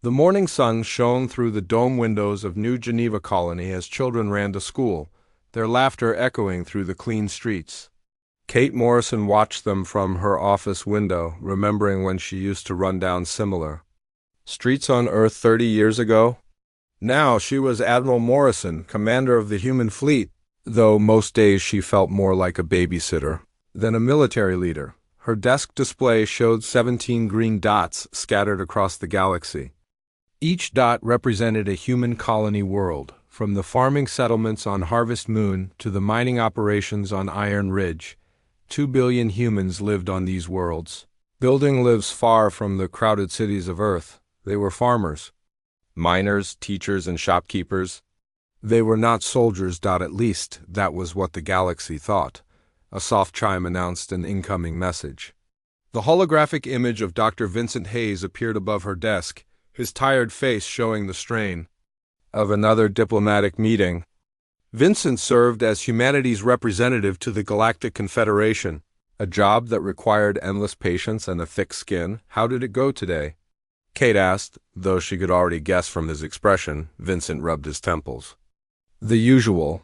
The morning sun shone through the dome windows of New Geneva Colony as children ran to school, their laughter echoing through the clean streets. Kate Morrison watched them from her office window, remembering when she used to run down similar streets on Earth 30 years ago. Now she was Admiral Morrison, commander of the human fleet, though most days she felt more like a babysitter than a military leader. Her desk display showed 17 green dots scattered across the galaxy. Each dot represented a human colony world, from the farming settlements on Harvest Moon to the mining operations on Iron Ridge. 2 billion humans lived on these worlds. Building lives far from the crowded cities of Earth. They were farmers, miners, teachers, and shopkeepers. They were not soldiers. At least, that was what the galaxy thought. A soft chime announced an incoming message. The holographic image of Dr. Vincent Hayes appeared above her desk, his tired face showing the strain of another diplomatic meeting. Vincent served as humanity's representative to the Galactic Confederation, a job that required endless patience and a thick skin. How did it go today? Kate asked, though she could already guess from his expression. Vincent rubbed his temples. The usual.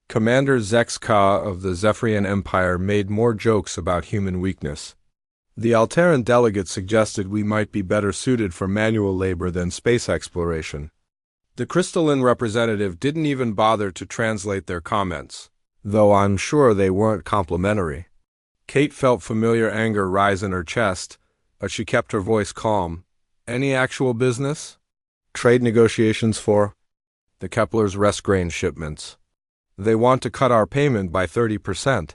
Commander Zex-Ka of the Zephyrian Empire made more jokes about human weakness. The Alteran delegate suggested we might be better suited for manual labor than space exploration. The crystalline representative didn't even bother to translate their comments, though I'm sure they weren't complimentary. Kate felt familiar anger rise in her chest, but she kept her voice calm. Any actual business? Trade negotiations for the Kepler's rest grain shipments. They want to cut our payment by 30%.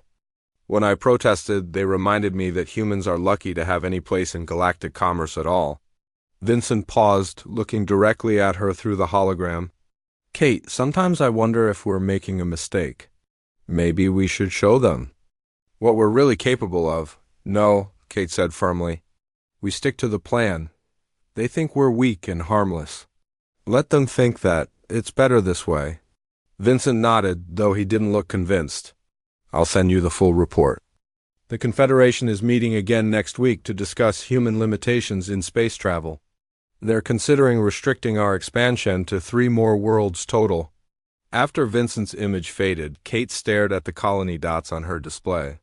When I protested, they reminded me that humans are lucky to have any place in galactic commerce at all. Vincent paused, looking directly at her through the hologram. Kate, sometimes I wonder if we're making a mistake. Maybe we should show them what we're really capable of. No, Kate said firmly. We stick to the plan. They think we're weak and harmless. Let them think that. It's better this way. Vincent nodded, though he didn't look convinced. I'll send you the full report. The Confederation is meeting again next week to discuss human limitations in space travel. They're considering restricting our expansion to 3 more worlds total. After Vincent's image faded, Kate stared at the colony dots on her display.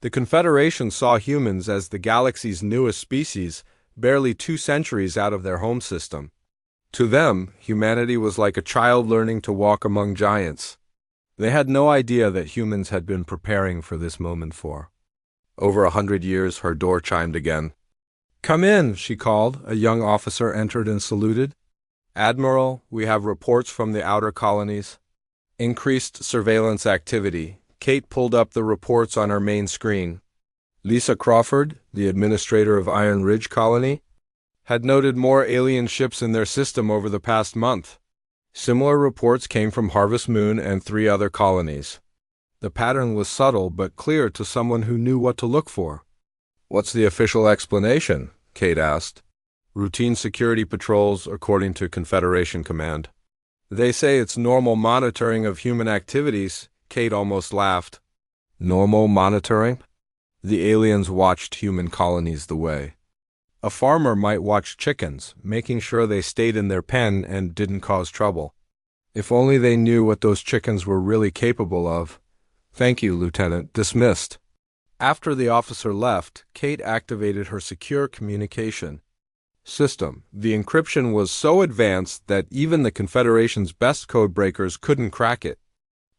The Confederation saw humans as the galaxy's newest species, barely 2 centuries out of their home system. To them, humanity was like a child learning to walk among giants. They had no idea that humans had been preparing for this moment for over 100 years. Her door chimed again. Come in, she called. A young officer entered and saluted. Admiral, we have reports from the outer colonies. Increased surveillance activity. Kate pulled up the reports on her main screen. Lisa Crawford, the administrator of Iron Ridge Colony, had noted more alien ships in their system over the past month. Similar reports came from Harvest Moon and 3 other colonies. The pattern was subtle but clear to someone who knew what to look for. What's the official explanation? Kate asked. Routine security patrols, according to Confederation Command. They say it's normal monitoring of human activities. Kate almost laughed. Normal monitoring? The aliens watched human colonies the way a farmer might watch chickens, making sure they stayed in their pen and didn't cause trouble. If only they knew what those chickens were really capable of. Thank you, Lieutenant. Dismissed. After the officer left, Kate activated her secure communication system. The encryption was so advanced that even the Confederation's best codebreakers couldn't crack it.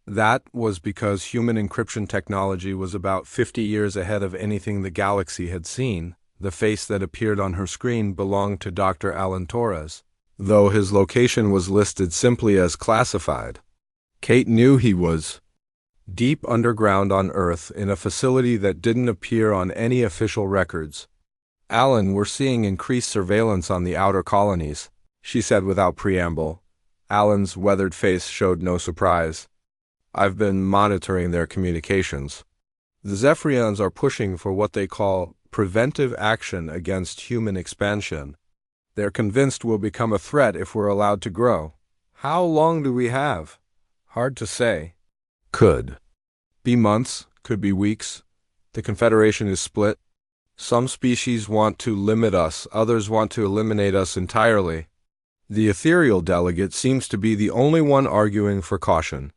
That was because human encryption technology was about 50 years ahead of anything the galaxy had seen. The face that appeared on her screen belonged to Dr. Alan Torres, though his location was listed simply as classified. Kate knew he was deep underground on Earth in a facility that didn't appear on any official records. Alan, we're seeing increased surveillance on the outer colonies, she said without preamble. Alan's weathered face showed no surprise. I've been monitoring their communications. The Zephyrians are pushing for what they call preventive action against human expansion. They're convinced we'll become a threat if we're allowed to grow. How long do we have? Hard to say. Could be months, could be weeks. The Confederation is split. Some species want to limit us, others want to eliminate us entirely. The ethereal delegate seems to be the only one arguing for caution.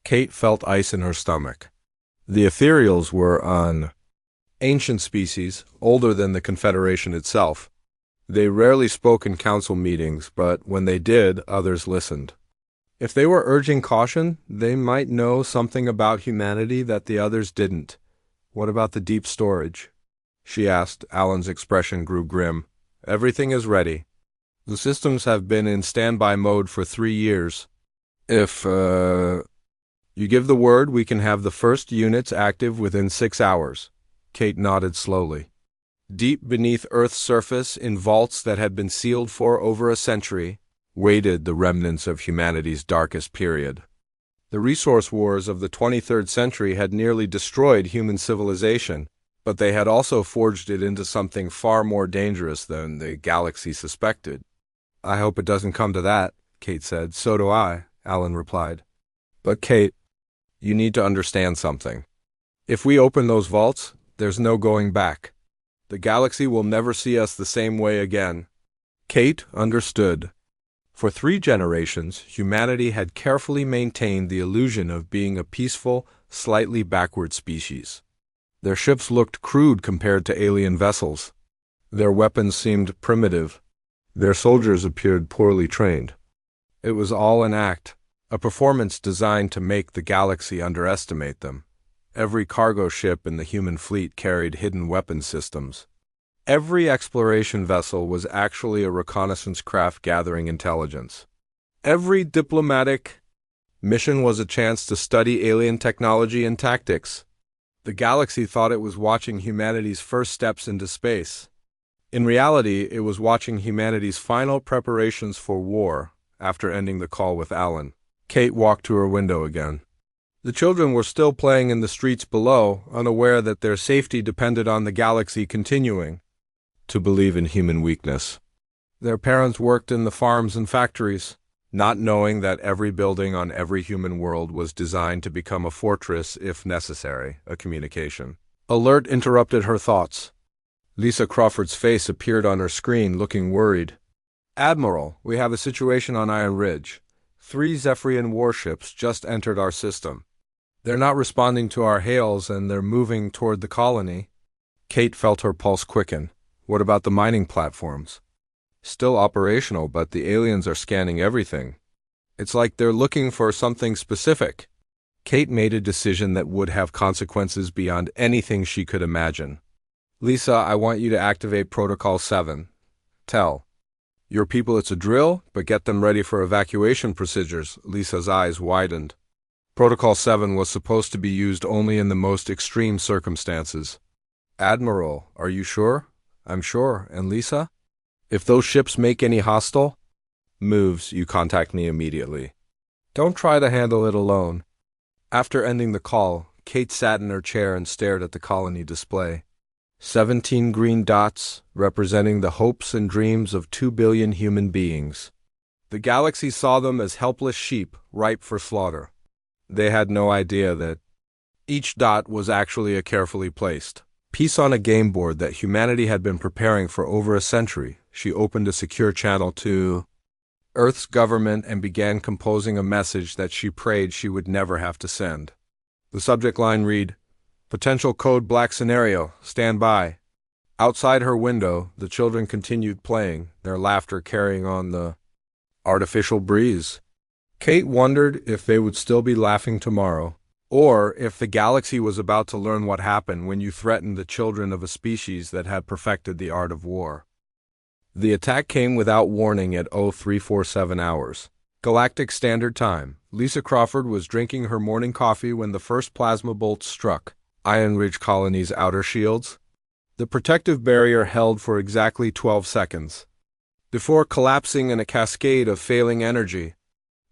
Kate felt ice in her stomach. The ethereals were an ancient species, older than the Confederation itself. They rarely spoke in council meetings, but when they did, others listened. If they were urging caution, they might know something about humanity that the others didn't. What about the deep storage? She asked. Alan's expression grew grim. Everything is ready. The systems have been in standby mode for 3 years. If, you give the word, we can have the first units active within 6 hours. Kate nodded slowly. Deep beneath Earth's surface, in vaults that had been sealed for over a century, waited the remnants of humanity's darkest period. The resource wars of the 23rd century had nearly destroyed human civilization, but they had also forged it into something far more dangerous than the galaxy suspected. I hope it doesn't come to that, Kate said. So do I, Alan replied. But Kate, you need to understand something. If we open those vaults, there's no going back. The galaxy will never see us the same way again. Kate understood. For 3 generations, humanity had carefully maintained the illusion of being a peaceful, slightly backward species. Their ships looked crude compared to alien vessels. Their weapons seemed primitive. Their soldiers appeared poorly trained. It was all an act, a performance designed to make the galaxy underestimate them. Every cargo ship in the human fleet carried hidden weapon systems. Every exploration vessel was actually a reconnaissance craft gathering intelligence. Every diplomatic mission was a chance to study alien technology and tactics. The galaxy thought it was watching humanity's first steps into space. In reality, it was watching humanity's final preparations for war. After ending the call with Alan, Kate walked to her window again. The children were still playing in the streets below, unaware that their safety depended on the galaxy continuing to believe in human weakness. Their parents worked in the farms and factories, not knowing that every building on every human world was designed to become a fortress if necessary, a communication. Alert interrupted her thoughts. Lisa Crawford's face appeared on her screen, looking worried. Admiral, we have a situation on Iron Ridge. 3 Zephyrian warships just entered our system. They're not responding to our hails and they're moving toward the colony. Kate felt her pulse quicken. What about the mining platforms? Still operational, but the aliens are scanning everything. It's like they're looking for something specific. Kate made a decision that would have consequences beyond anything she could imagine. Lisa, I want you to activate Protocol 7. Tell your people it's a drill, but get them ready for evacuation procedures. Lisa's eyes widened. Protocol 7 was supposed to be used only in the most extreme circumstances. Admiral, are you sure? I'm sure. And Lisa? If those ships make any hostile moves, you contact me immediately. Don't try to handle it alone. After ending the call, Kate sat in her chair and stared at the colony display. 17 green dots, representing the hopes and dreams of 2 billion human beings. The galaxy saw them as helpless sheep, ripe for slaughter. They had no idea that each dot was actually a carefully placed piece on a game board that humanity had been preparing for over a century. She opened a secure channel to Earth's government and began composing a message that she prayed she would never have to send. The subject line read, Potential Code Black Scenario, stand by. Outside her window, the children continued playing, their laughter carrying on the artificial breeze. Kate wondered if they would still be laughing tomorrow, or if the galaxy was about to learn what happened when you threatened the children of a species that had perfected the art of war. The attack came without warning at 0347 hours. Galactic Standard Time. Lisa Crawford was drinking her morning coffee when the first plasma bolts struck Iron Ridge Colony's outer shields. The protective barrier held for exactly 12 seconds, before collapsing in a cascade of failing energy.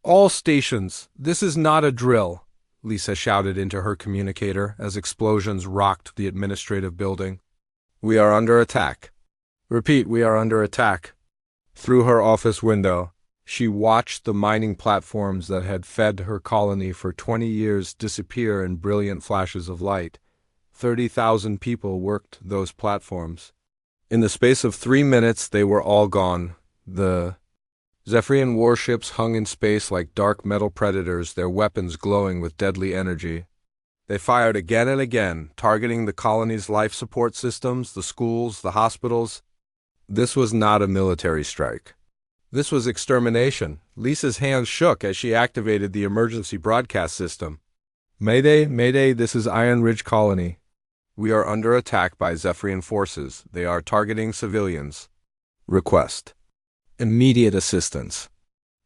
All stations, this is not a drill, Lisa shouted into her communicator as explosions rocked the administrative building. We are under attack. Repeat, we are under attack. Through her office window, she watched the mining platforms that had fed her colony for 20 years disappear in brilliant flashes of light. 30,000 people worked those platforms. In the space of 3 minutes, they were all gone. The Zephyrian warships hung in space like dark metal predators, their weapons glowing with deadly energy. They fired again and again, targeting the colony's life support systems, the schools, the hospitals. This was not a military strike. This was extermination. Lisa's hands shook as she activated the emergency broadcast system. Mayday, Mayday, this is Iron Ridge Colony. We are under attack by Zephyrian forces. They are targeting civilians. Request immediate assistance.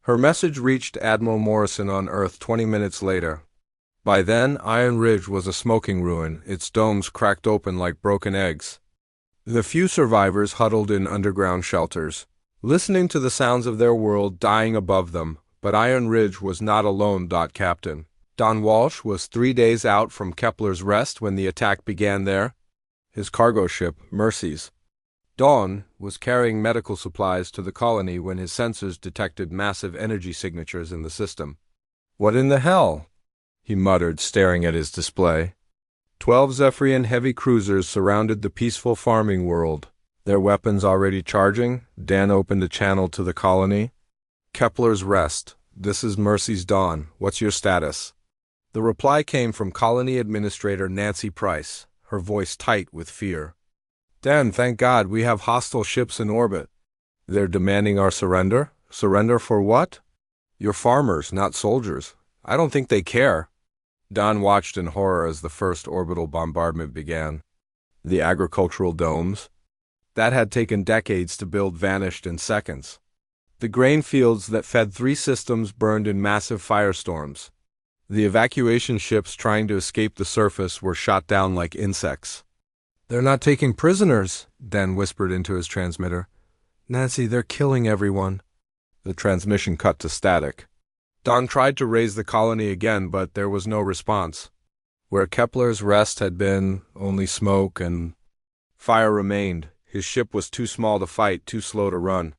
Her message reached Admiral Morrison on Earth 20 minutes later. By then, Iron Ridge was a smoking ruin, its domes cracked open like broken eggs. The few survivors huddled in underground shelters, listening to the sounds of their world dying above them. But Iron Ridge was not alone. Captain Don Walsh was 3 days out from Kepler's Rest when the attack began there. His cargo ship, Mercy's Dawn, was carrying medical supplies to the colony when his sensors detected massive energy signatures in the system. What in the hell? He muttered, staring at his display. 12 Zephyrian heavy cruisers surrounded the peaceful farming world, their weapons already charging. Dan opened a channel to the colony. Kepler's Rest. This is Mercy's Dawn. What's your status? The reply came from Colony Administrator Nancy Price, her voice tight with fear. Dan, thank God, we have hostile ships in orbit. They're demanding our surrender? Surrender for what? You're farmers, not soldiers. I don't think they care. Don watched in horror as the first orbital bombardment began. The agricultural domes that had taken decades to build vanished in seconds. The grain fields that fed 3 systems burned in massive firestorms. The evacuation ships trying to escape the surface were shot down like insects. They're not taking prisoners, Dan whispered into his transmitter. Nancy, they're killing everyone. The transmission cut to static. Don tried to raise the colony again, but there was no response. Where Kepler's Rest had been, only smoke and fire remained. His ship was too small to fight, too slow to run.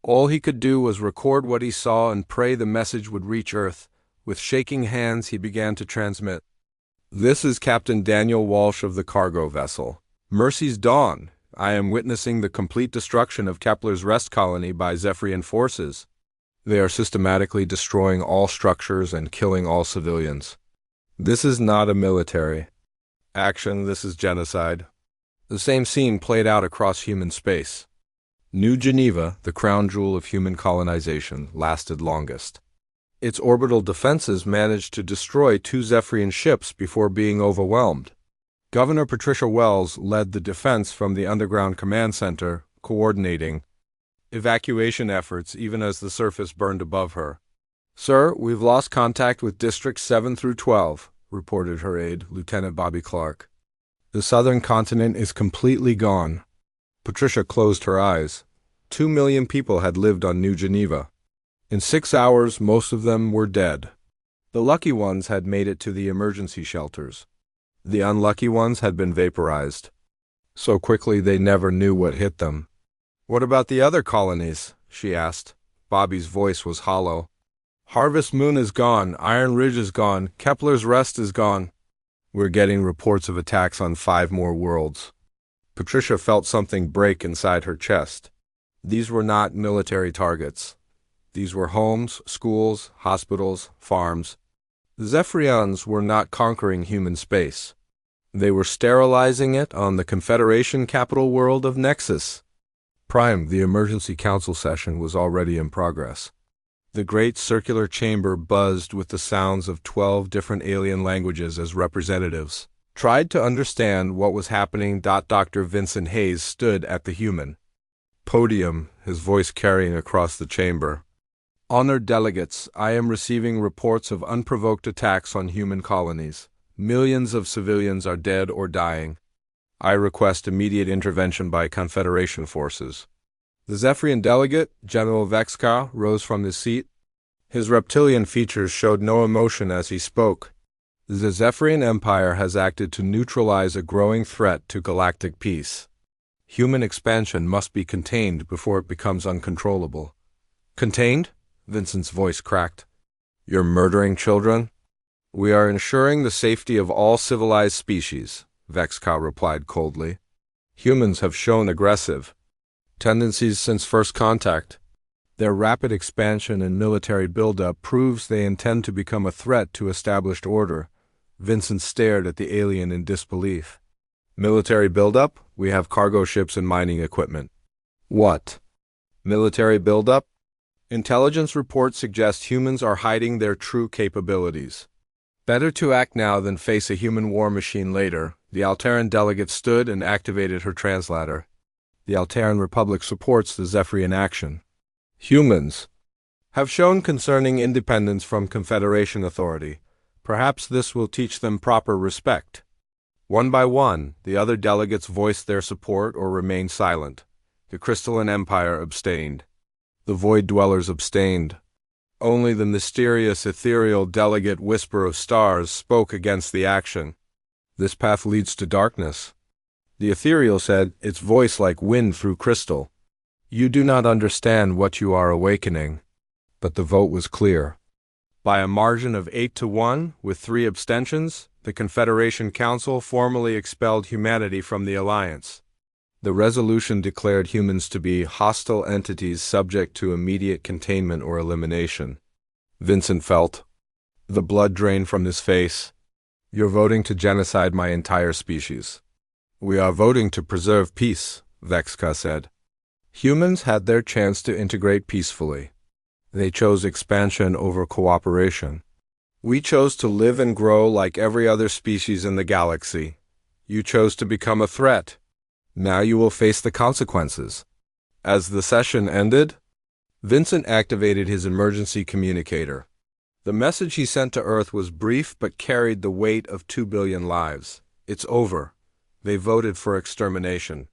All he could do was record what he saw and pray the message would reach Earth. With shaking hands, he began to transmit. This is Captain Daniel Walsh of the cargo vessel Mercy's Dawn. I am witnessing the complete destruction of Kepler's Rest colony by Zephyrian forces. They are systematically destroying all structures and killing all civilians. This is not a military action, this is genocide. The same scene played out across human space. New Geneva, the crown jewel of human colonization, lasted longest. Its orbital defenses managed to destroy 2 Zephyrian ships before being overwhelmed. Governor Patricia Wells led the defense from the underground command center, coordinating evacuation efforts even as the surface burned above her. Sir, we've lost contact with Districts 7 through 12, reported her aide, Lieutenant Bobby Clark. The southern continent is completely gone. Patricia closed her eyes. 2 million people had lived on New Geneva. In 6 hours, most of them were dead. The lucky ones had made it to the emergency shelters. The unlucky ones had been vaporized. So quickly they never knew what hit them. What about the other colonies? She asked. Bobby's voice was hollow. Harvest Moon is gone, Iron Ridge is gone, Kepler's Rest is gone. We're getting reports of attacks on 5 more worlds. Patricia felt something break inside her chest. These were not military targets. These were homes, schools, hospitals, farms. The Zephyrians were not conquering human space. They were sterilizing it on the Confederation capital world of Nexus. Prime, the emergency council session was already in progress. The great circular chamber buzzed with the sounds of 12 different alien languages as representatives tried to understand what was happening. Dr. Vincent Hayes stood at the human podium, his voice carrying across the chamber. Honored delegates, I am receiving reports of unprovoked attacks on human colonies. Millions of civilians are dead or dying. I request immediate intervention by Confederation forces. The Zephyrian delegate, General Vexka, rose from his seat. His reptilian features showed no emotion as he spoke. The Zephyrian Empire has acted to neutralize a growing threat to galactic peace. Human expansion must be contained before it becomes uncontrollable. Contained? Vincent's voice cracked. You're murdering children? We are ensuring the safety of all civilized species, Vexka replied coldly. Humans have shown aggressive tendencies since first contact. Their rapid expansion and military buildup proves they intend to become a threat to established order. Vincent stared at the alien in disbelief. Military buildup? We have cargo ships and mining equipment. What? Military buildup? Intelligence reports suggest humans are hiding their true capabilities. Better to act now than face a human war machine later. The Alteran delegate stood and activated her translator. The Alteran Republic supports the Zephyrian action. Humans have shown concerning independence from Confederation authority. Perhaps this will teach them proper respect. One by one, the other delegates voiced their support or remained silent. The Crystalline Empire abstained. The Void Dwellers abstained. Only the mysterious ethereal delegate Whisper of Stars spoke against the action. This path leads to darkness. The ethereal said, its voice like wind through crystal. You do not understand what you are awakening. But the vote was clear. By a margin of 8-1, with 3 abstentions, the Confederation Council formally expelled humanity from the Alliance. The resolution declared humans to be hostile entities subject to immediate containment or elimination. Vincent felt the blood drain from his face. You're voting to genocide my entire species. We are voting to preserve peace, Vexka said. Humans had their chance to integrate peacefully. They chose expansion over cooperation. We chose to live and grow like every other species in the galaxy. You chose to become a threat. Now you will face the consequences. As the session ended, Vincent activated his emergency communicator. The message he sent to Earth was brief but carried the weight of 2 billion lives. It's over. They voted for extermination.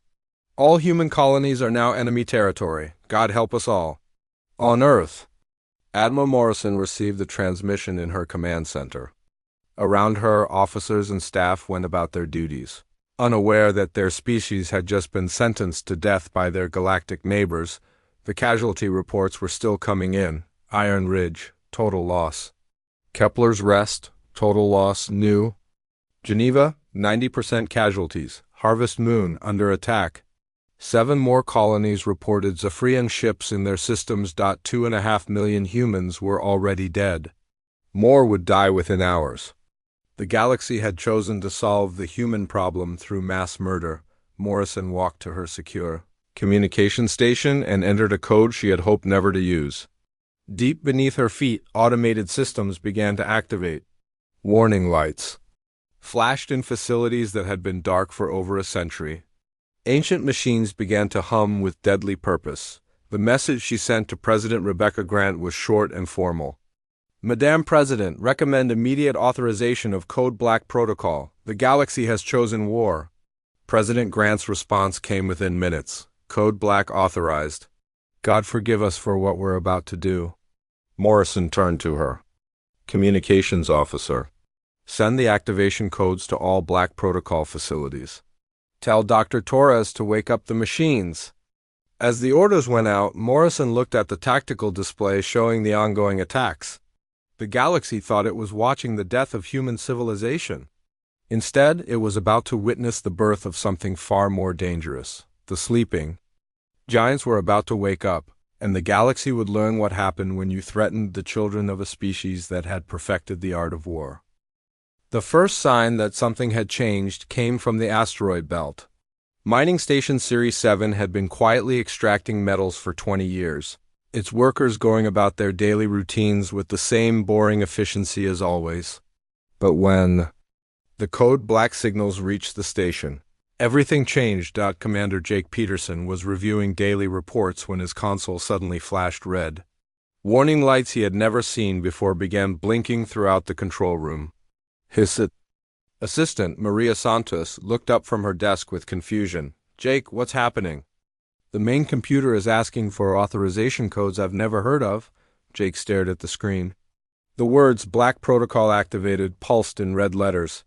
All human colonies are now enemy territory. God help us all. On Earth, Admiral Morrison received the transmission in her command center. Around her, officers and staff went about their duties, unaware that their species had just been sentenced to death by their galactic neighbors. The casualty reports were still coming in. Iron Ridge, total loss. Kepler's Rest, total loss, new. Geneva, 90% casualties. Harvest Moon, under attack. 7 more colonies reported Zephyrian ships in their systems. 2.5 million humans were already dead. More would die within hours. The galaxy had chosen to solve the human problem through mass murder. Morrison walked to her secure communication station and entered a code she had hoped never to use. Deep beneath her feet, automated systems began to activate. Warning lights flashed in facilities that had been dark for over a century. Ancient machines began to hum with deadly purpose. The message she sent to President Rebecca Grant was short and formal. Madame President, recommend immediate authorization of Code Black Protocol. The galaxy has chosen war. President Grant's response came within minutes. Code Black authorized. God forgive us for what we're about to do. Morrison turned to her. Communications officer. Send the activation codes to all Black Protocol facilities. Tell Dr. Torres to wake up the machines. As the orders went out, Morrison looked at the tactical display showing the ongoing attacks. The galaxy thought it was watching the death of human civilization. Instead, it was about to witness the birth of something far more dangerous. The sleeping giants were about to wake up, and the galaxy would learn what happened when you threatened the children of a species that had perfected the art of war. The first sign that something had changed came from the asteroid belt. Mining Station Series 7 had been quietly extracting metals for 20 years, its workers going about their daily routines with the same boring efficiency as always. But when the Code Black signals reached the station, everything changed. Commander Jake Peterson was reviewing daily reports when his console suddenly flashed red. Warning lights he had never seen before began blinking throughout the control room. His assistant, Maria Santos, looked up from her desk with confusion. Jake, what's happening? The main computer is asking for authorization codes I've never heard of. Jake stared at the screen. The words Black Protocol activated pulsed in red letters.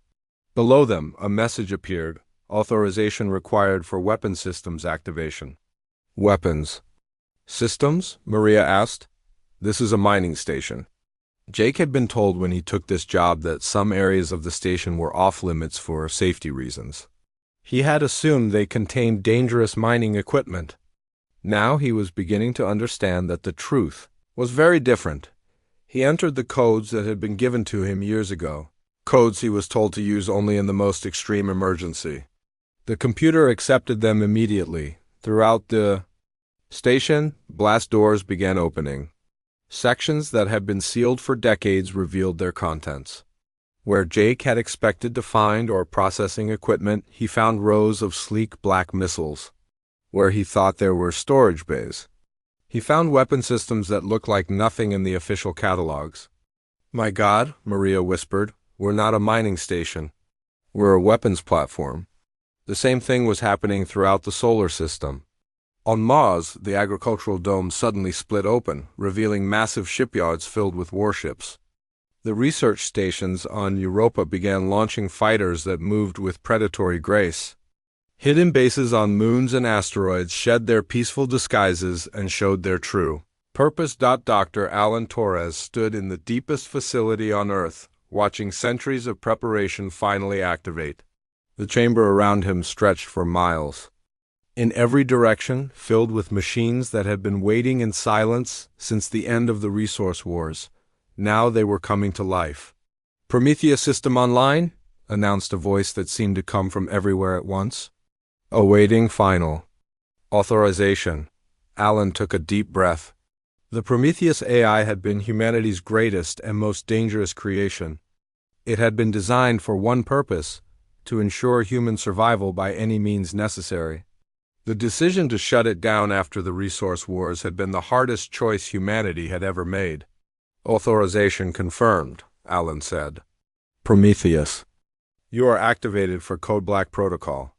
Below them, a message appeared. Authorization required for weapon systems activation. Weapons systems? Maria asked. This is a mining station. Jake had been told when he took this job that some areas of the station were off-limits for safety reasons. He had assumed they contained dangerous mining equipment. Now he was beginning to understand that the truth was very different. He entered the codes that had been given to him years ago, codes he was told to use only in the most extreme emergency. The computer accepted them immediately. Throughout the station, blast doors began opening. Sections that had been sealed for decades revealed their contents. Where Jake had expected to find or processing equipment, he found rows of sleek black missiles. Where he thought there were storage bays, he found weapon systems that looked like nothing in the official catalogs. "My God," Maria whispered, "we're not a mining station. We're a weapons platform." The same thing was happening throughout the solar system. On Mars, the agricultural dome suddenly split open, revealing massive shipyards filled with warships. The research stations on Europa began launching fighters that moved with predatory grace. Hidden bases on moons and asteroids shed their peaceful disguises and showed their true purpose. Dr. Alan Torres stood in the deepest facility on Earth, watching centuries of preparation finally activate. The chamber around him stretched for miles, in every direction, filled with machines that had been waiting in silence since the end of the resource wars. Now they were coming to life. "Prometheus system online," announced a voice that seemed to come from everywhere at once. Awaiting final authorization. Alan took a deep breath. The Prometheus AI had been humanity's greatest and most dangerous creation. It had been designed for one purpose: to ensure human survival by any means necessary. The decision to shut it down after the resource wars had been the hardest choice humanity had ever made. "Authorization confirmed," Alan said. "Prometheus, you are activated for Code Black Protocol."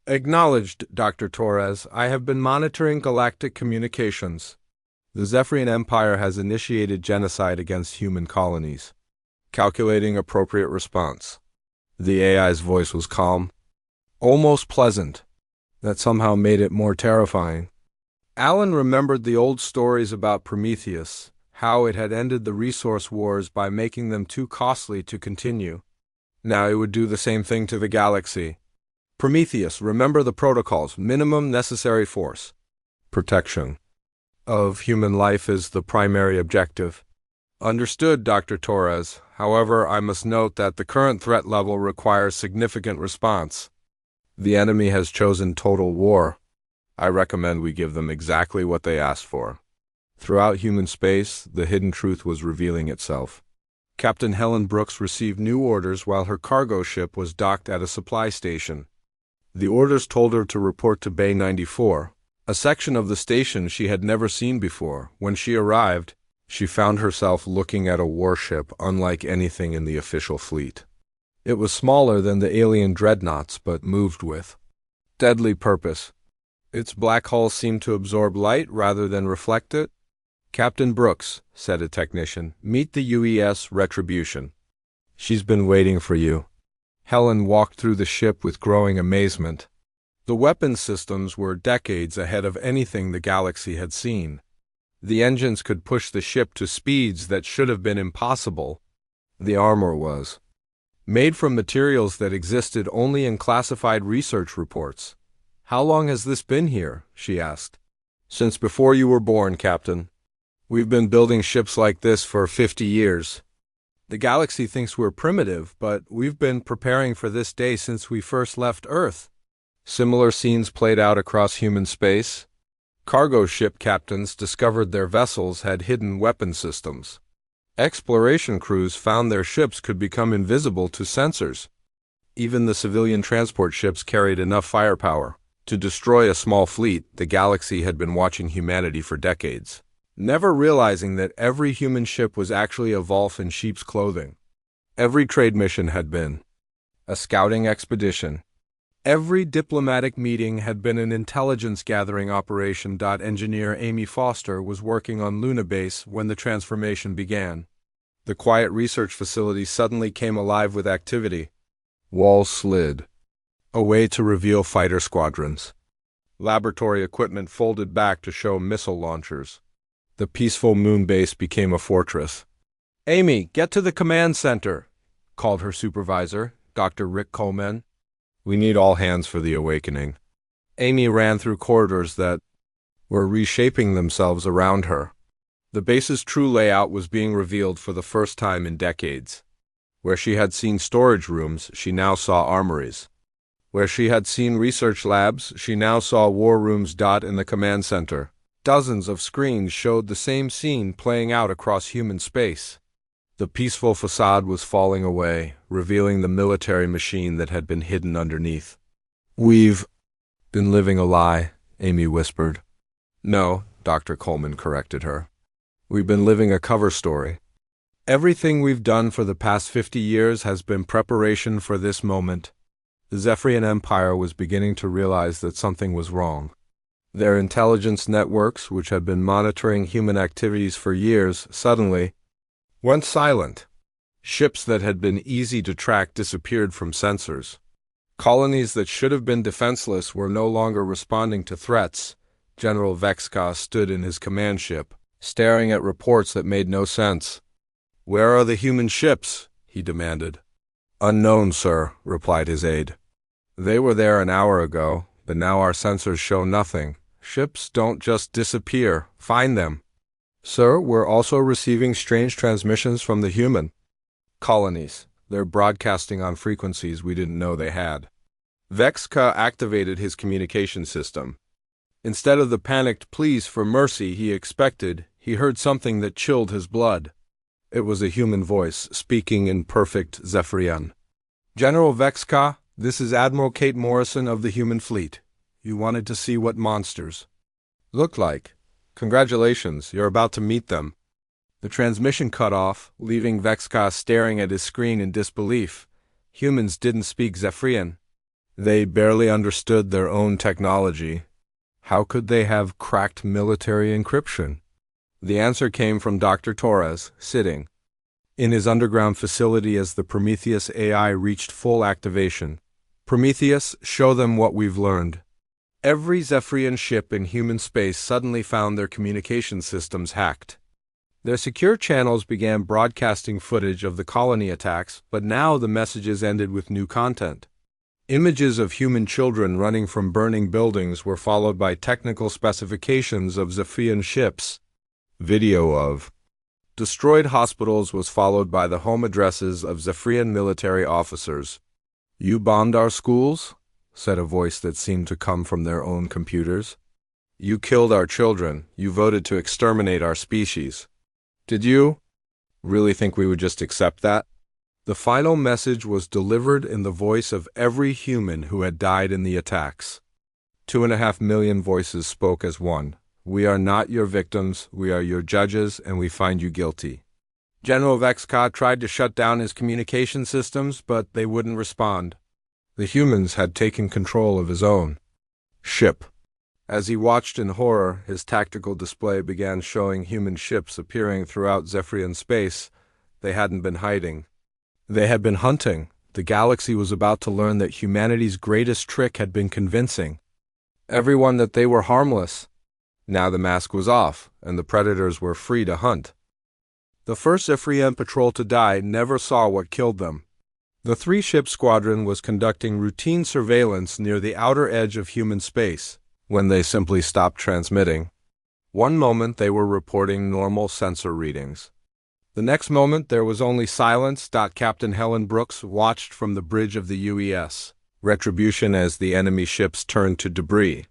"Acknowledged, Dr. Torres. I have been monitoring galactic communications. The Zephyrian Empire has initiated genocide against human colonies." Calculating appropriate response. The AI's voice was calm, almost pleasant. That somehow made it more terrifying. Alan remembered the old stories about Prometheus, how it had ended the resource wars by making them too costly to continue. Now it would do the same thing to the galaxy. "Prometheus, remember the protocols. Minimum necessary force. Protection of human life is the primary objective." "Understood, Dr. Torres. However, I must note that the current threat level requires significant response. The enemy has chosen total war. I recommend we give them exactly what they asked for." Throughout human space, the hidden truth was revealing itself. Captain Helen Brooks received new orders while her cargo ship was docked at a supply station. The orders told her to report to Bay 94, a section of the station she had never seen before. When she arrived, she found herself looking at a warship unlike anything in the official fleet. It was smaller than the alien dreadnoughts, but moved with deadly purpose. Its black hull seemed to absorb light rather than reflect it. "Captain Brooks," said a technician, "meet the UES Retribution. She's been waiting for you." Helen walked through the ship with growing amazement. The weapon systems were decades ahead of anything the galaxy had seen. The engines could push the ship to speeds that should have been impossible. The armor was made from materials that existed only in classified research reports. "How long has this been here?" she asked. "Since before you were born, Captain. We've been building ships like this for 50 years. The galaxy thinks we're primitive, but we've been preparing for this day since we first left Earth." Similar scenes played out across human space. Cargo ship captains discovered their vessels had hidden weapon systems. Exploration crews found their ships could become invisible to sensors. Even the civilian transport ships carried enough firepower to destroy a small fleet. The galaxy had been watching humanity for decades, never realizing that every human ship was actually a wolf in sheep's clothing. Every trade mission had been a scouting expedition. Every diplomatic meeting had been an intelligence-gathering operation. Engineer Amy Foster was working on Luna Base when the transformation began. The quiet research facility suddenly came alive with activity. Walls slid away to reveal fighter squadrons. Laboratory equipment folded back to show missile launchers. The peaceful moon base became a fortress. "Amy, get to the command center," called her supervisor, Dr. Rick Coleman. "We need all hands for the awakening." Amy ran through corridors that were reshaping themselves around her. The base's true layout was being revealed for the first time in decades. Where she had seen storage rooms, she now saw armories. Where she had seen research labs, she now saw war rooms. In the command center, dozens of screens showed the same scene playing out across human space. The peaceful facade was falling away, revealing the military machine that had been hidden underneath. "We've been living a lie," Amy whispered. "No," Dr. Coleman corrected her. "We've been living a cover story. Everything we've done for the past 50 years has been preparation for this moment." The Zephyrian Empire was beginning to realize that something was wrong. Their intelligence networks, which had been monitoring human activities for years, suddenly went silent. Ships that had been easy to track disappeared from sensors. Colonies that should have been defenseless were no longer responding to threats. General Vexka stood in his command ship, staring at reports that made no sense. "Where are the human ships?" he demanded. "Unknown, sir," replied his aide. "They were there an hour ago, but now our sensors show nothing. Ships don't just disappear. Find them." "Sir, we're also receiving strange transmissions from the human colonies. They're broadcasting on frequencies we didn't know they had." Vexka activated his communication system. Instead of the panicked pleas for mercy he expected, he heard something that chilled his blood. It was a human voice, speaking in perfect Zephyrian. "General Vexka, this is Admiral Kate Morrison of the Human Fleet. You wanted to see what monsters look like. Congratulations, you're about to meet them." The transmission cut off, leaving Vexka staring at his screen in disbelief. Humans didn't speak Zephyrian. They barely understood their own technology. How could they have cracked military encryption? The answer came from Dr. Torres, sitting in his underground facility as the Prometheus AI reached full activation. "Prometheus, show them what we've learned." Every Zephyrian ship in human space suddenly found their communication systems hacked. Their secure channels began broadcasting footage of the colony attacks, but now the messages ended with new content. Images of human children running from burning buildings were followed by technical specifications of Zephyrian ships. Video of destroyed hospitals was followed by the home addresses of Zephyrian military officers. "You bombed our schools?" said a voice that seemed to come from their own computers. "You killed our children. You voted to exterminate our species. Did you really think we would just accept that?" The final message was delivered in the voice of every human who had died in the attacks. 2.5 million voices spoke as one. "We are not your victims, we are your judges, and we find you guilty." General Vexka tried to shut down his communication systems, but they wouldn't respond. The humans had taken control of his own ship. As he watched in horror, his tactical display began showing human ships appearing throughout Zephyrian space. They hadn't been hiding. They had been hunting. The galaxy was about to learn that humanity's greatest trick had been convincing everyone that they were harmless. Now the mask was off, and the predators were free to hunt. The first Zephyrian patrol to die never saw what killed them. The three-ship squadron was conducting routine surveillance near the outer edge of human space, when they simply stopped transmitting. One moment they were reporting normal sensor readings. The next moment there was only silence. Captain Helen Brooks watched from the bridge of the UES Retribution as the enemy ships turned to debris.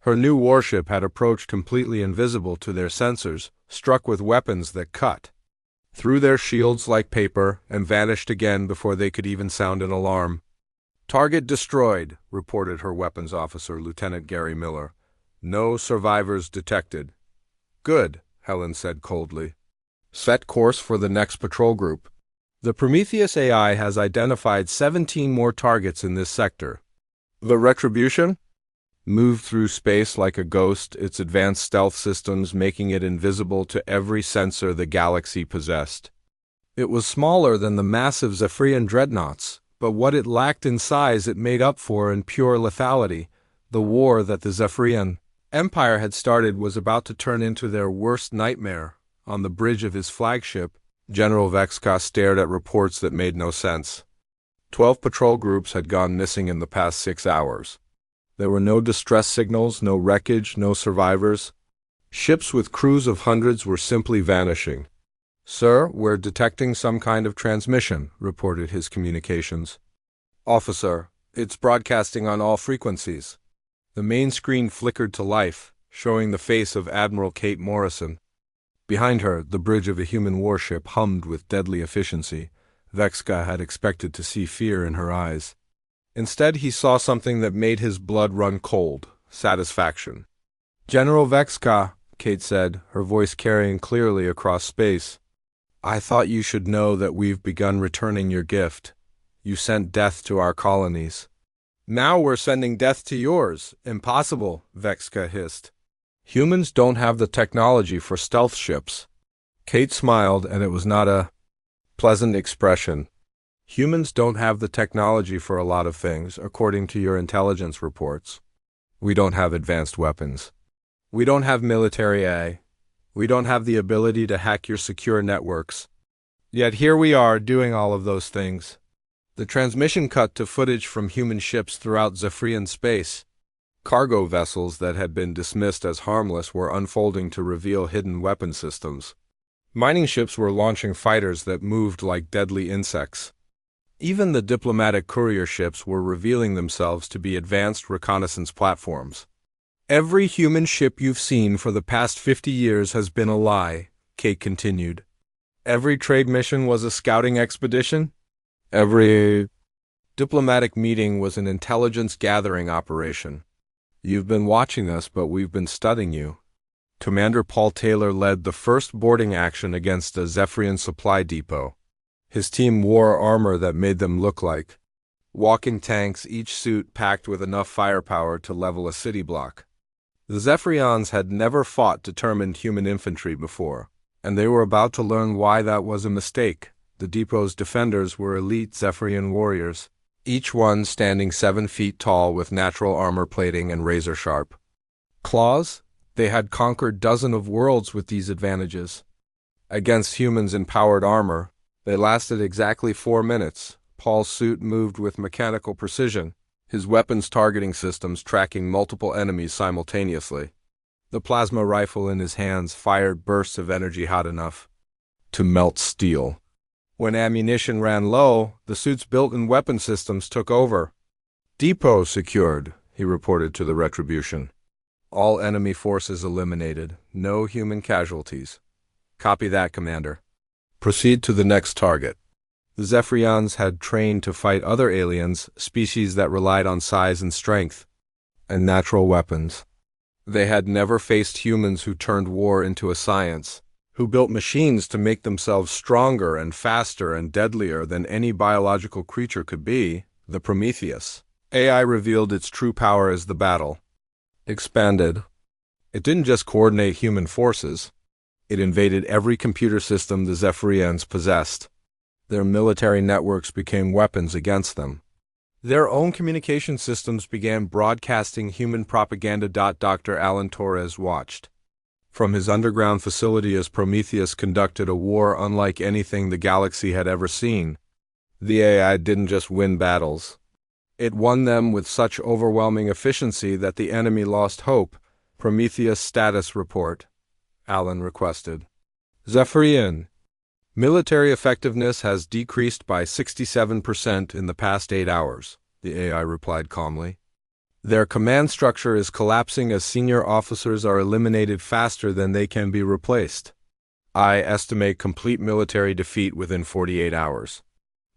Her new warship had approached completely invisible to their sensors, struck with weapons that cut through their shields like paper, and vanished again before they could even sound an alarm. "Target destroyed," reported her weapons officer, Lieutenant Gary Miller. "No survivors detected." "Good," Helen said coldly. "Set course for the next patrol group." The Prometheus AI has identified 17 more targets in this sector. The Retribution moved through space like a ghost, its advanced stealth systems making it invisible to every sensor the galaxy possessed. It was smaller than the massive Zephyrian dreadnoughts, but what it lacked in size it made up for in pure lethality. The war that the Zephyrian Empire had started was about to turn into their worst nightmare. On the bridge of his flagship, General Vexka stared at reports that made no sense. 12 patrol groups had gone missing in the past 6 hours. There were no distress signals, no wreckage, no survivors. Ships with crews of hundreds were simply vanishing. "Sir, we're detecting some kind of transmission," reported his communications. "Officer, it's broadcasting on all frequencies." The main screen flickered to life, showing the face of Admiral Kate Morrison. Behind her, the bridge of a human warship hummed with deadly efficiency. Vexka had expected to see fear in her eyes. Instead, he saw something that made his blood run cold: satisfaction. "General Vexka," Kate said, her voice carrying clearly across space, "I thought you should know that we've begun returning your gift. You sent death to our colonies. Now we're sending death to yours." "Impossible," Vexka hissed. "Humans don't have the technology for stealth ships." Kate smiled, and it was not a pleasant expression. "Humans don't have the technology for a lot of things, according to your intelligence reports. We don't have advanced weapons. We don't have military A. We don't have the ability to hack your secure networks. Yet here we are doing all of those things." The transmission cut to footage from human ships throughout Zephyrian space. Cargo vessels that had been dismissed as harmless were unfolding to reveal hidden weapon systems. Mining ships were launching fighters that moved like deadly insects. Even the diplomatic courier ships were revealing themselves to be advanced reconnaissance platforms. "Every human ship you've seen for the past 50 years has been a lie," Kate continued. "Every trade mission was a scouting expedition. Every diplomatic meeting was an intelligence-gathering operation. You've been watching us, but we've been studying you." Commander Paul Taylor led the first boarding action against a Zephyrian supply depot. His team wore armor that made them look like walking tanks, each suit packed with enough firepower to level a city block. The Zephyrians had never fought determined human infantry before, and they were about to learn why that was a mistake. The depot's defenders were elite Zephyrian warriors, each one standing 7 feet tall with natural armor plating and razor-sharp claws. They had conquered dozens of worlds with these advantages. Against humans in powered armor, they lasted exactly 4 minutes. Paul's suit moved with mechanical precision, his weapons targeting systems tracking multiple enemies simultaneously. The plasma rifle in his hands fired bursts of energy hot enough to melt steel. When ammunition ran low, the suit's built-in weapon systems took over. "Depot secured," he reported to the Retribution. "All enemy forces eliminated. No human casualties." "Copy that, Commander." "Proceed to the next target." The Zephyrians had trained to fight other aliens, species that relied on size and strength, and natural weapons. They had never faced humans who turned war into a science, who built machines to make themselves stronger and faster and deadlier than any biological creature could be. The Prometheus AI revealed its true power as the battle expanded. It didn't just coordinate human forces. It invaded every computer system the Zephyrians possessed. Their military networks became weapons against them. Their own communication systems began broadcasting human propaganda. Dr. Alan Torres watched from his underground facility as Prometheus conducted a war unlike anything the galaxy had ever seen. The AI didn't just win battles. It won them with such overwhelming efficiency that the enemy lost hope. "Prometheus status report," Alan requested. "Zephyrian. Military effectiveness has decreased by 67% in the past 8 hours, the AI replied calmly. "Their command structure is collapsing as senior officers are eliminated faster than they can be replaced. I estimate complete military defeat within 48 hours.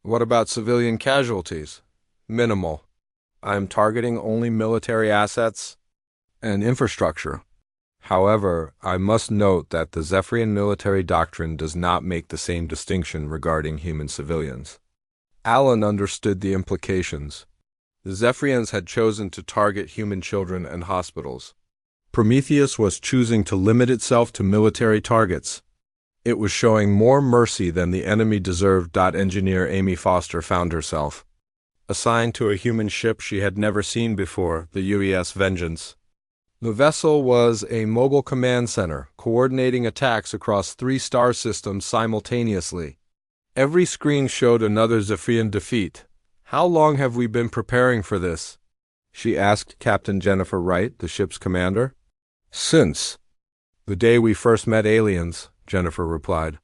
"What about civilian casualties?" "Minimal. I'm targeting only military assets and infrastructure. However, I must note that the Zephyrian military doctrine does not make the same distinction regarding human civilians." Alan understood the implications. The Zephyrians had chosen to target human children and hospitals. Prometheus was choosing to limit itself to military targets. It was showing more mercy than the enemy deserved. Engineer Amy Foster found herself assigned to a human ship she had never seen before, the UES Vengeance. The vessel was a mobile command center, coordinating attacks across 3 star systems simultaneously. Every screen showed another Zephyrian defeat. "How long have we been preparing for this?" she asked Captain Jennifer Wright, the ship's commander. Since the day we first met aliens, Jennifer replied.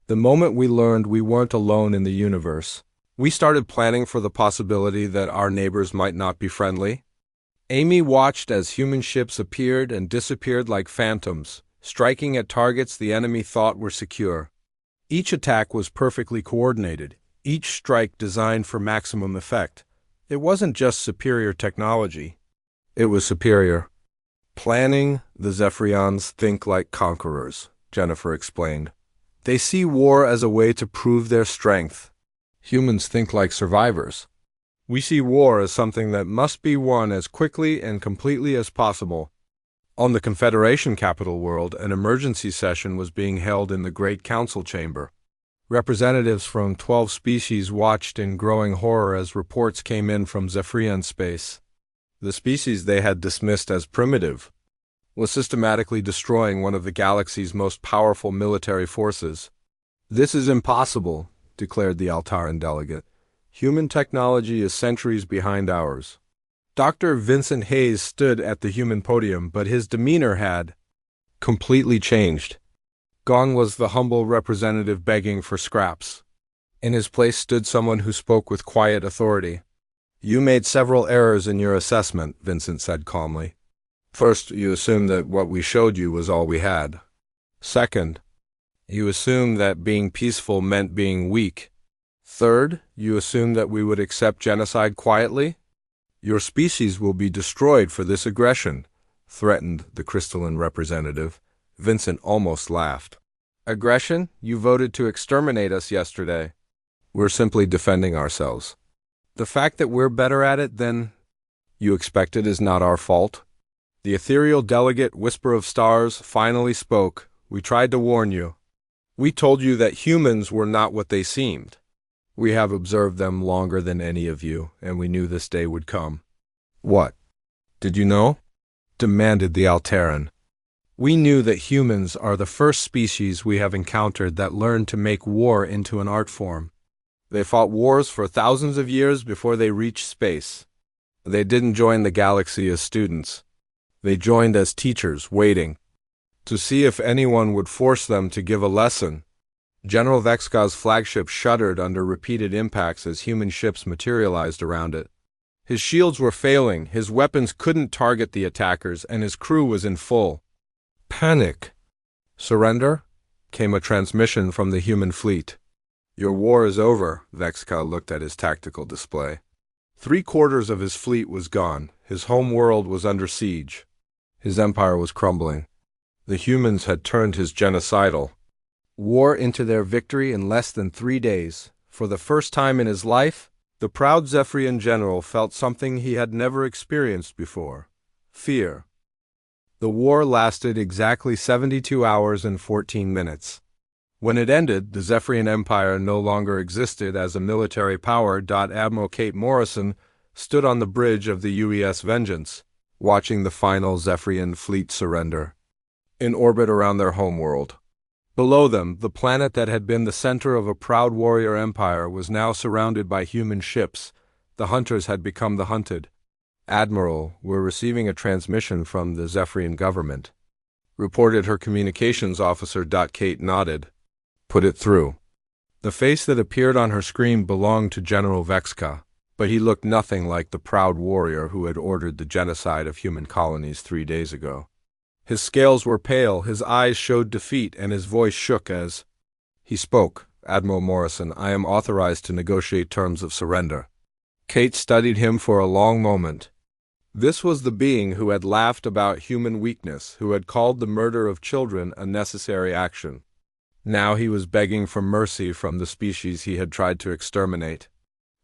The moment we learned we weren't alone in the universe, we started planning for the possibility that our neighbors might not be friendly. Amy watched as human ships appeared and disappeared like phantoms, striking at targets the enemy thought were secure. Each attack was perfectly coordinated, each strike designed for maximum effect. It wasn't just superior technology. It was superior planning. The Zephyrians think like conquerors, Jennifer explained. They see war as a way to prove their strength. Humans think like survivors. We see war as something that must be won as quickly and completely as possible. On the Confederation capital world, an emergency session was being held in the Great Council Chamber. Representatives from 12 species watched in growing horror as reports came in from Zephyrian space. The species they had dismissed as primitive was systematically destroying one of the galaxy's most powerful military forces. This is impossible, declared the Altaran delegate. Human technology is centuries behind ours. Dr. Vincent Hayes stood at the human podium, but his demeanor had completely changed. Gone was the humble representative begging for scraps. In his place stood someone who spoke with quiet authority. You made several errors in your assessment, Vincent said calmly. First, you assumed that what we showed you was all we had. Second, you assumed that being peaceful meant being weak. Third, you assumed that we would accept genocide quietly. Your species will be destroyed for this aggression, threatened the crystalline representative. Vincent almost laughed. Aggression? You voted to exterminate us yesterday. We're simply defending ourselves. The fact that we're better at it than you expected is not our fault. The ethereal delegate, Whisper of Stars, finally spoke. We tried to warn you. We told you that humans were not what they seemed. We have observed them longer than any of you, and we knew this day would come. What? Did you know? Demanded the Altaran. We knew that humans are the first species we have encountered that learned to make war into an art form. They fought wars for thousands of years before they reached space. They didn't join the galaxy as students. They joined as teachers, waiting to see if anyone would force them to give a lesson. General Vexka's flagship shuddered under repeated impacts as human ships materialized around it. His shields were failing, his weapons couldn't target the attackers, and his crew was in full panic. Surrender? Came a transmission from the human fleet. Your war is over, Vexka looked at his tactical display. 3/4 of his fleet was gone. His home world was under siege. His empire was crumbling. The humans had turned his genocidal war into their victory in less than 3 days. For the first time in his life, the proud Zephyrian general felt something he had never experienced before: fear. The war lasted exactly 72 hours and 14 minutes. When it ended, the Zephyrian Empire no longer existed as a military power. Admiral Kate Morrison stood on the bridge of the UES Vengeance, watching the final Zephyrian fleet surrender. In orbit around their homeworld. Below them, the planet that had been the center of a proud warrior empire was now surrounded by human ships. The hunters had become the hunted. Admiral, we're receiving a transmission from the Zephyrian government, reported her communications officer. Kate nodded. Put it through. The face that appeared on her screen belonged to General Vexka, but he looked nothing like the proud warrior who had ordered the genocide of human colonies 3 days ago. His scales were pale, his eyes showed defeat, and his voice shook as he spoke. Admiral Morrison, I am authorized to negotiate terms of surrender. Kate studied him for a long moment. This was the being who had laughed about human weakness, who had called the murder of children a necessary action. Now he was begging for mercy from the species he had tried to exterminate.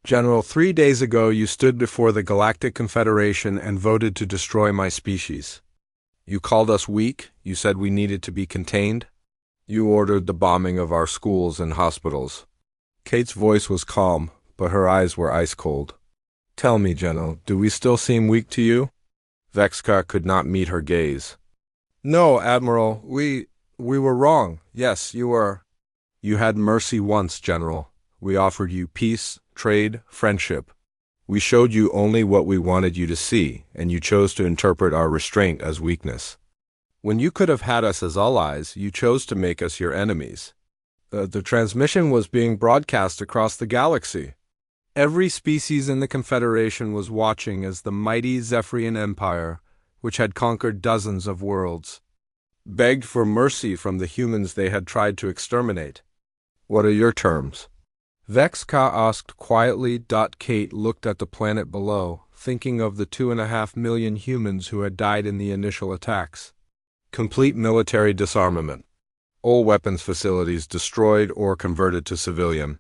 General, 3 days ago you stood before the Galactic Confederation and voted to destroy my species. You called us weak, you said we needed to be contained. You ordered the bombing of our schools and hospitals. Kate's voice was calm, but her eyes were ice cold. Tell me, General, do we still seem weak to you? Vexka could not meet her gaze. No, Admiral, we were wrong. Yes, you were. You had mercy once, General. We offered you peace, trade, friendship. We showed you only what we wanted you to see, and you chose to interpret our restraint as weakness. When you could have had us as allies, you chose to make us your enemies. The transmission was being broadcast across the galaxy. Every species in the Confederation was watching as the mighty Zephyrian Empire, which had conquered dozens of worlds, begged for mercy from the humans they had tried to exterminate. What are your terms? Vex-Ka asked quietly. Kate looked at the planet below, thinking of the 2.5 million humans who had died in the initial attacks. Complete military disarmament. All weapons facilities destroyed or converted to civilian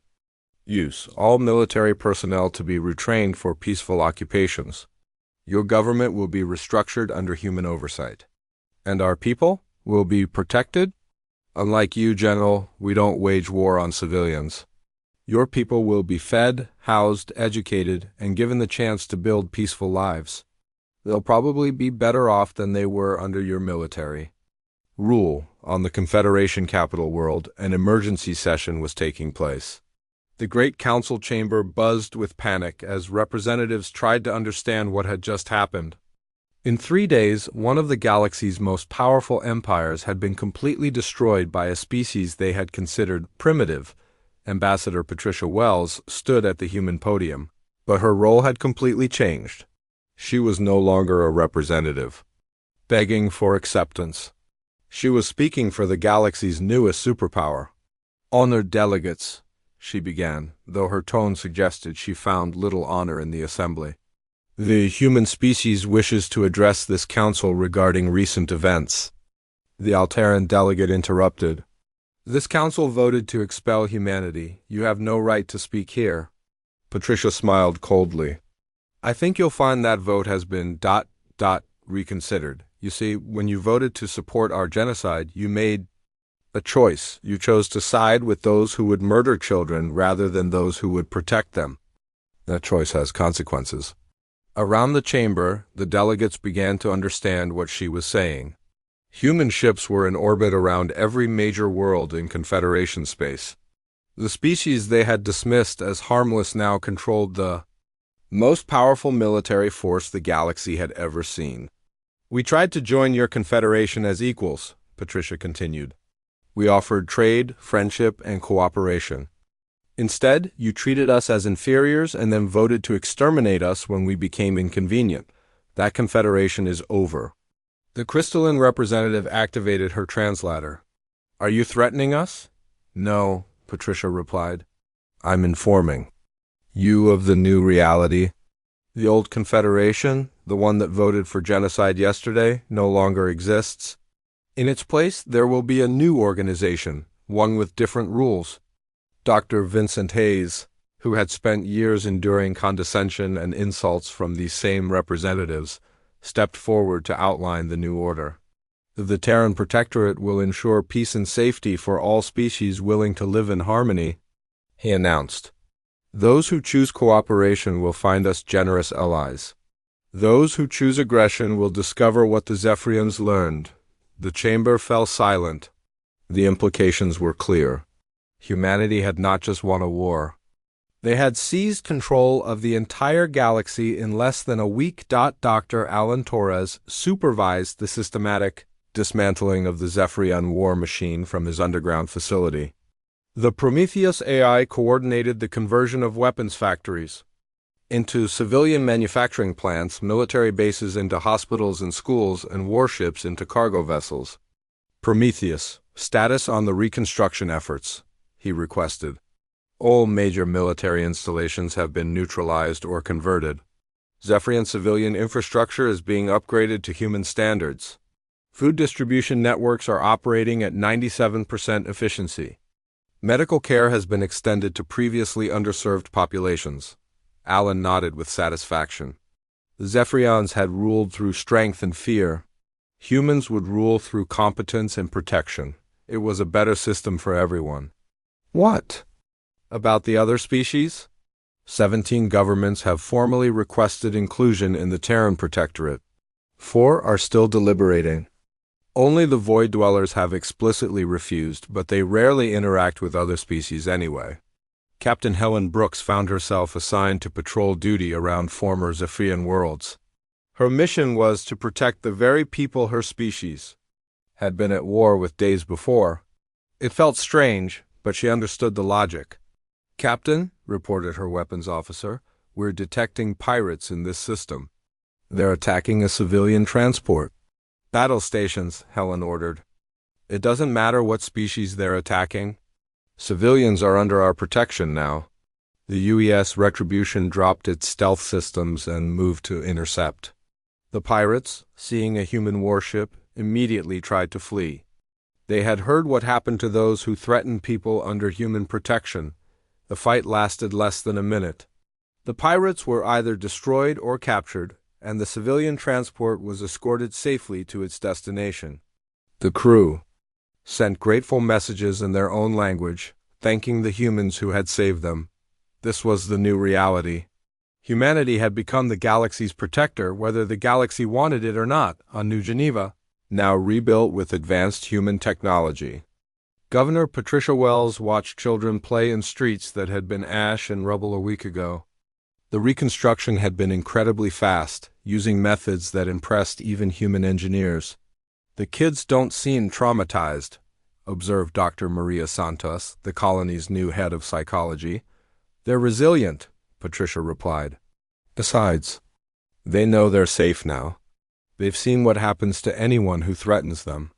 use. All military personnel to be retrained for peaceful occupations. Your government will be restructured under human oversight. And our people will be protected? Unlike you, General, we don't wage war on civilians. Your people will be fed, housed, educated, and given the chance to build peaceful lives. They'll probably be better off than they were under your military rule. On the Confederation capital world, an emergency session was taking place. The Great Council chamber buzzed with panic as representatives tried to understand what had just happened. In 3 days, one of the galaxy's most powerful empires had been completely destroyed by a species they had considered primitive. Ambassador Patricia Wells stood at the human podium, but her role had completely changed. She was no longer a representative, begging for acceptance. She was speaking for the galaxy's newest superpower. Honored delegates, she began, though her tone suggested she found little honor in the assembly. The human species wishes to address this council regarding recent events. The Alteran delegate interrupted. This council voted to expel humanity. You have no right to speak here. Patricia smiled coldly. I think you'll find that vote has been reconsidered. You see, when you voted to support our genocide, you made a choice. You chose to side with those who would murder children rather than those who would protect them. That choice has consequences. Around the chamber, the delegates began to understand what she was saying. Human ships were in orbit around every major world in Confederation space. The species they had dismissed as harmless now controlled the most powerful military force the galaxy had ever seen. We tried to join your Confederation as equals, Patricia continued. We offered trade, friendship, and cooperation. Instead, you treated us as inferiors and then voted to exterminate us when we became inconvenient. That Confederation is over. The crystalline representative activated her translator. Are you threatening us? No, Patricia replied. I'm informing you of the new reality. The old Confederation, the one that voted for genocide yesterday, no longer exists. In its place, there will be a new organization, one with different rules. Dr. Vincent Hayes, who had spent years enduring condescension and insults from these same representatives, stepped forward to outline the new order. The Terran Protectorate will ensure peace and safety for all species willing to live in harmony, he announced. Those who choose cooperation will find us generous allies. Those who choose aggression will discover what the Zephyrians learned. The chamber fell silent. The implications were clear. Humanity had not just won a war. They had seized control of the entire galaxy in less than a week. Dr. Alan Torres supervised the systematic dismantling of the Zephyrian war machine from his underground facility. The Prometheus AI coordinated the conversion of weapons factories into civilian manufacturing plants, military bases into hospitals and schools, and warships into cargo vessels. Prometheus, status on the reconstruction efforts, he requested. All major military installations have been neutralized or converted. Zephyrian civilian infrastructure is being upgraded to human standards. Food distribution networks are operating at 97% efficiency. Medical care has been extended to previously underserved populations. Alan nodded with satisfaction. The Zephyrians had ruled through strength and fear. Humans would rule through competence and protection. It was a better system for everyone. What about the other species? 17 governments have formally requested inclusion in the Terran Protectorate. 4 are still deliberating. Only the Void Dwellers have explicitly refused, but they rarely interact with other species anyway. Captain Helen Brooks found herself assigned to patrol duty around former Zephyrian worlds. Her mission was to protect the very people her species had been at war with days before. It felt strange, but she understood the logic. "Captain," reported her weapons officer, "we're detecting pirates in this system. They're attacking a civilian transport." "Battle stations," Helen ordered. "It doesn't matter what species they're attacking. Civilians are under our protection now." The UES Retribution dropped its stealth systems and moved to intercept. The pirates, seeing a human warship, immediately tried to flee. They had heard what happened to those who threatened people under human protection. The fight lasted less than a minute. The pirates were either destroyed or captured, and the civilian transport was escorted safely to its destination. The crew sent grateful messages in their own language, thanking the humans who had saved them. This was the new reality. Humanity had become the galaxy's protector, whether the galaxy wanted it or not, on New Geneva, now rebuilt with advanced human technology. Governor Patricia Wells watched children play in streets that had been ash and rubble a week ago. The reconstruction had been incredibly fast, using methods that impressed even human engineers. "The kids don't seem traumatized," observed Dr. Maria Santos, the colony's new head of psychology. "They're resilient," Patricia replied. "Besides, they know they're safe now. They've seen what happens to anyone who threatens them."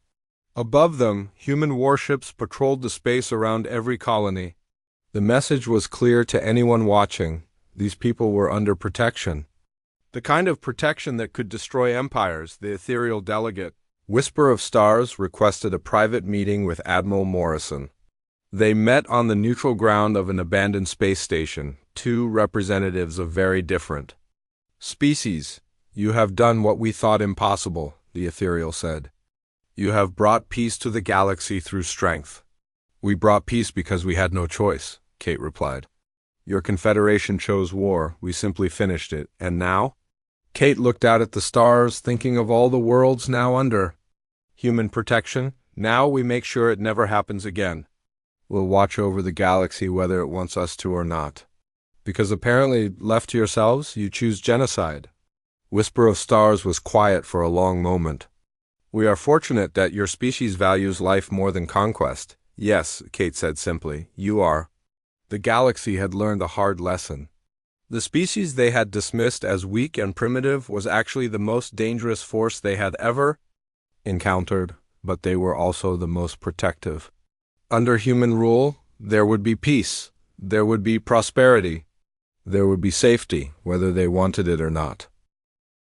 Above them, human warships patrolled the space around every colony. The message was clear to anyone watching. These people were under protection. The kind of protection that could destroy empires, the ethereal delegate, Whisper of Stars, requested a private meeting with Admiral Morrison. They met on the neutral ground of an abandoned space station, two representatives of very different species. "You have done what we thought impossible," the ethereal said. "You have brought peace to the galaxy through strength." "We brought peace because we had no choice," Kate replied. "Your confederation chose war, we simply finished it, and now?" Kate looked out at the stars, thinking of all the worlds now under human protection. "Now we make sure it never happens again. We'll watch over the galaxy whether it wants us to or not. Because apparently, left to yourselves, you choose genocide." Whisper of Stars was quiet for a long moment. "We are fortunate that your species values life more than conquest." "Yes," Kate said simply, "you are." The galaxy had learned a hard lesson. The species they had dismissed as weak and primitive was actually the most dangerous force they had ever encountered, but they were also the most protective. Under human rule, there would be peace, there would be prosperity, there would be safety, whether they wanted it or not.